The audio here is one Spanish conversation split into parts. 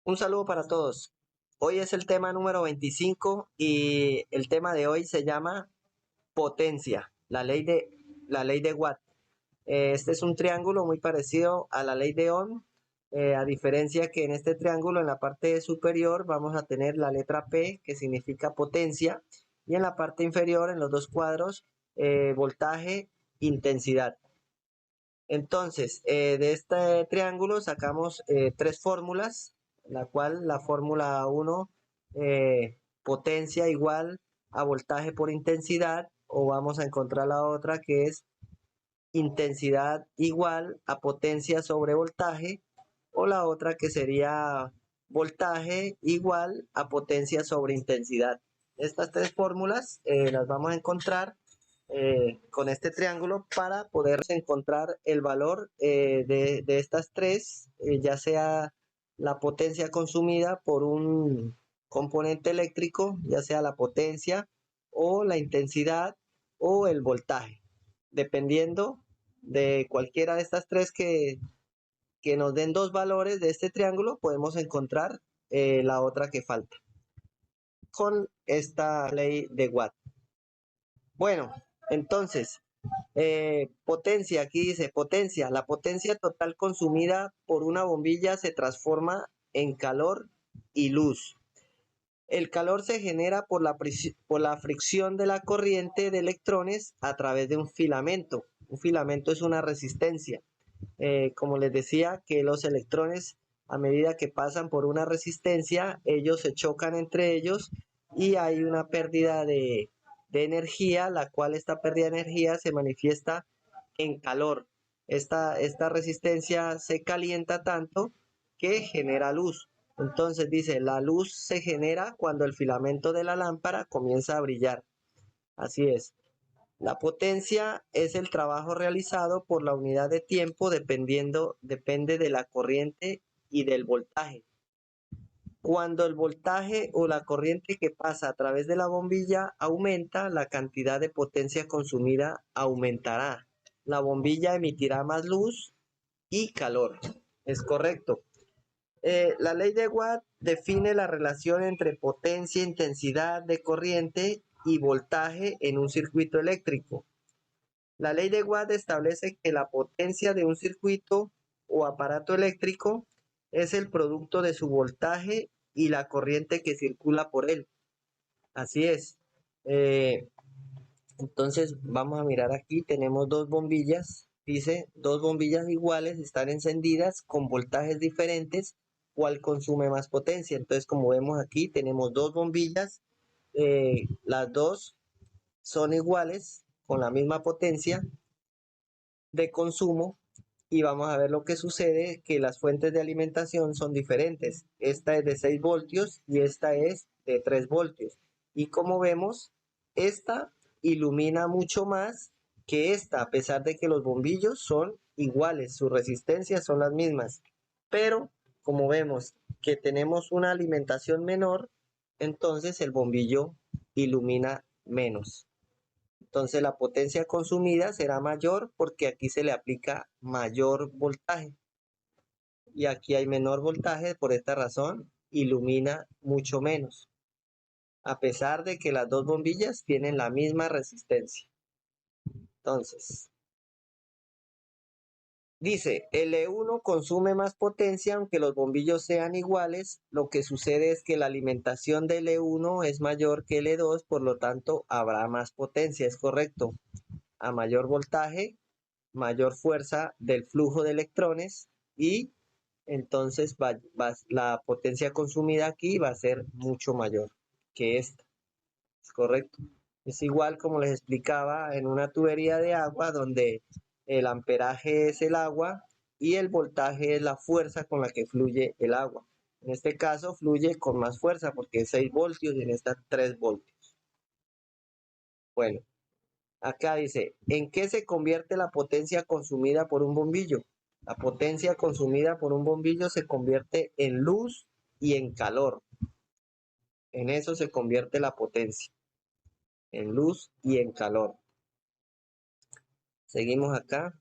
Un saludo para todos. Hoy es el tema número 25 y el tema de hoy se llama potencia, la ley de Watt. Este es un triángulo muy parecido a la ley de Ohm, a diferencia que en este triángulo en la parte superior vamos a tener la letra P, que significa potencia, y en la parte inferior, en los dos cuadros, voltaje, intensidad. Entonces, de este triángulo sacamos tres fórmulas, la cual la fórmula 1, potencia igual a voltaje por intensidad, o vamos a encontrar la otra que es intensidad igual a potencia sobre voltaje, o la otra que sería voltaje igual a potencia sobre intensidad. Estas tres fórmulas las vamos a encontrar con este triángulo para poder encontrar el valor de estas tres, ya sea la potencia consumida por un componente eléctrico, ya sea la potencia o la intensidad o el voltaje. Dependiendo de cualquiera de estas tres que nos den dos valores de este triángulo, podemos encontrar la otra que falta con esta ley de Watt. Bueno, entonces, potencia, aquí dice potencia. La potencia total consumida por una bombilla se transforma en calor y luz. El calor se genera por la fricción de la corriente de electrones a través de un filamento. Un filamento es una resistencia. Como les decía, que los electrones, a medida que pasan por una resistencia, ellos se chocan entre ellos y hay una pérdida de energía, la cual esta pérdida de energía se manifiesta en calor. Esta resistencia se calienta tanto que genera luz. Entonces dice, la luz se genera cuando el filamento de la lámpara comienza a brillar. Así es. La potencia es el trabajo realizado por la unidad de tiempo depende de la corriente y del voltaje. Cuando el voltaje o la corriente que pasa a través de la bombilla aumenta, la cantidad de potencia consumida aumentará. La bombilla emitirá más luz y calor. Es correcto. La ley de Watt define la relación entre potencia, intensidad de corriente y voltaje en un circuito eléctrico. La ley de Watt establece que la potencia de un circuito o aparato eléctrico es el producto de su voltaje y la corriente que circula por él. Así es. Eh, entonces vamos a mirar aquí, tenemos dos bombillas, dice, dos bombillas iguales están encendidas con voltajes diferentes, ¿cuál consume más potencia? Entonces, como vemos aquí, tenemos dos bombillas, las dos son iguales, con la misma potencia de consumo, y vamos a ver lo que sucede, que las fuentes de alimentación son diferentes. Esta es de 6 voltios y esta es de 3 voltios. Y como vemos, esta ilumina mucho más que esta, a pesar de que los bombillos son iguales, sus resistencias son las mismas. Pero como vemos que tenemos una alimentación menor, entonces el bombillo ilumina menos. Entonces la potencia consumida será mayor porque aquí se le aplica mayor voltaje y aquí hay menor voltaje, por esta razón ilumina mucho menos, a pesar de que las dos bombillas tienen la misma resistencia. Entonces, dice, el E1 consume más potencia aunque los bombillos sean iguales. Lo que sucede es que la alimentación del E1 es mayor que el E2, por lo tanto habrá más potencia, es correcto. A mayor voltaje, mayor fuerza del flujo de electrones y entonces la potencia consumida aquí va a ser mucho mayor que esta. ¿Es correcto? Es igual como les explicaba en una tubería de agua donde el amperaje es el agua y el voltaje es la fuerza con la que fluye el agua. En este caso fluye con más fuerza porque es 6 voltios y en esta 3 voltios. Bueno, acá dice, ¿en qué se convierte la potencia consumida por un bombillo? La potencia consumida por un bombillo se convierte en luz y en calor. En eso se convierte la potencia, en luz y en calor. Seguimos acá.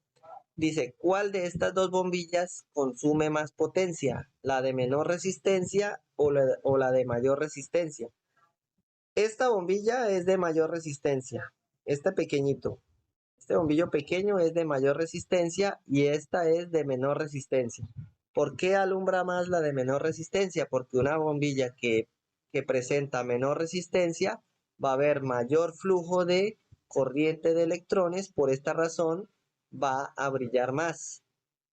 Dice, ¿cuál de estas dos bombillas consume más potencia? ¿La de menor resistencia o la de mayor resistencia? Esta bombilla es de mayor resistencia. Este pequeñito. Este bombillo pequeño es de mayor resistencia y esta es de menor resistencia. ¿Por qué alumbra más la de menor resistencia? Porque una bombilla que presenta menor resistencia va a haber mayor flujo de corriente de electrones, por esta razón va a brillar más.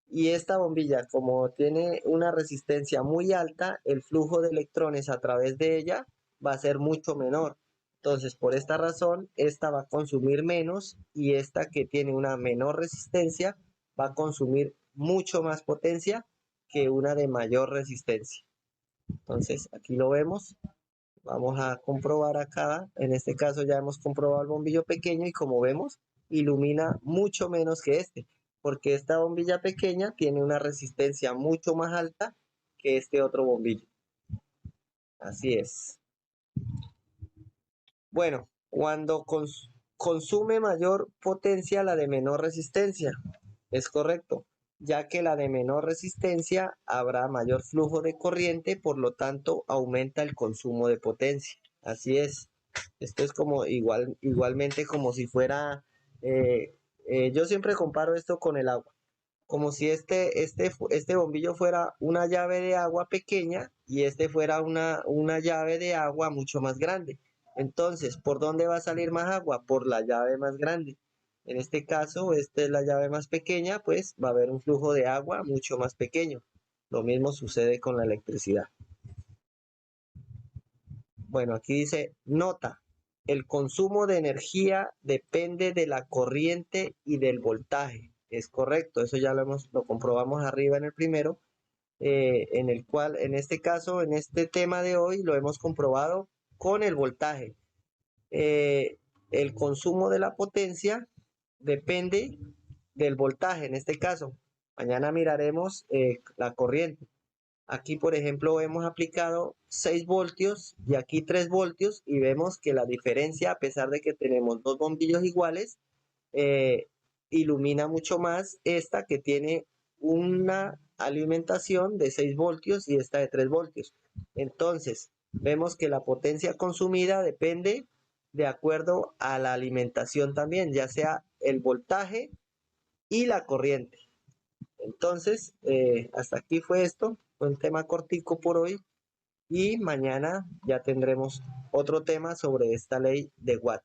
Y esta bombilla, como tiene una resistencia muy alta, el flujo de electrones a través de ella va a ser mucho menor. Entonces, por esta razón, esta va a consumir menos y esta que tiene una menor resistencia va a consumir mucho más potencia que una de mayor resistencia. Entonces, aquí lo vemos. Vamos a comprobar acá. En este caso ya hemos comprobado el bombillo pequeño y como vemos, ilumina mucho menos que este, porque esta bombilla pequeña tiene una resistencia mucho más alta que este otro bombillo. Así es. Bueno, cuando consume mayor potencia la de menor resistencia, es correcto, ya que la de menor resistencia habrá mayor flujo de corriente, por lo tanto aumenta el consumo de potencia. Así es. Esto es como igualmente como si fuera, yo siempre comparo esto con el agua, como si este bombillo fuera una llave de agua pequeña y este fuera una llave de agua mucho más grande. Entonces, ¿por dónde va a salir más agua? Por la llave más grande. En este caso, esta es la llave más pequeña, pues va a haber un flujo de agua mucho más pequeño. Lo mismo sucede con la electricidad. Bueno, aquí dice, nota, el consumo de energía depende de la corriente y del voltaje. Es correcto, eso ya lo comprobamos arriba en el primero, en el cual, en este caso, en este tema de hoy, lo hemos comprobado con el voltaje. El consumo de la potencia depende del voltaje, en este caso. Mañana miraremos la corriente. Aquí, por ejemplo, hemos aplicado 6 voltios y aquí 3 voltios y vemos que la diferencia, a pesar de que tenemos dos bombillos iguales, eh, ilumina mucho más esta que tiene una alimentación de 6 voltios y esta de 3 voltios. Entonces, vemos que la potencia consumida depende de acuerdo a la alimentación también, ya sea el voltaje y la corriente. Entonces, hasta aquí fue esto, fue un tema cortico por hoy y mañana ya tendremos otro tema sobre esta ley de Watt.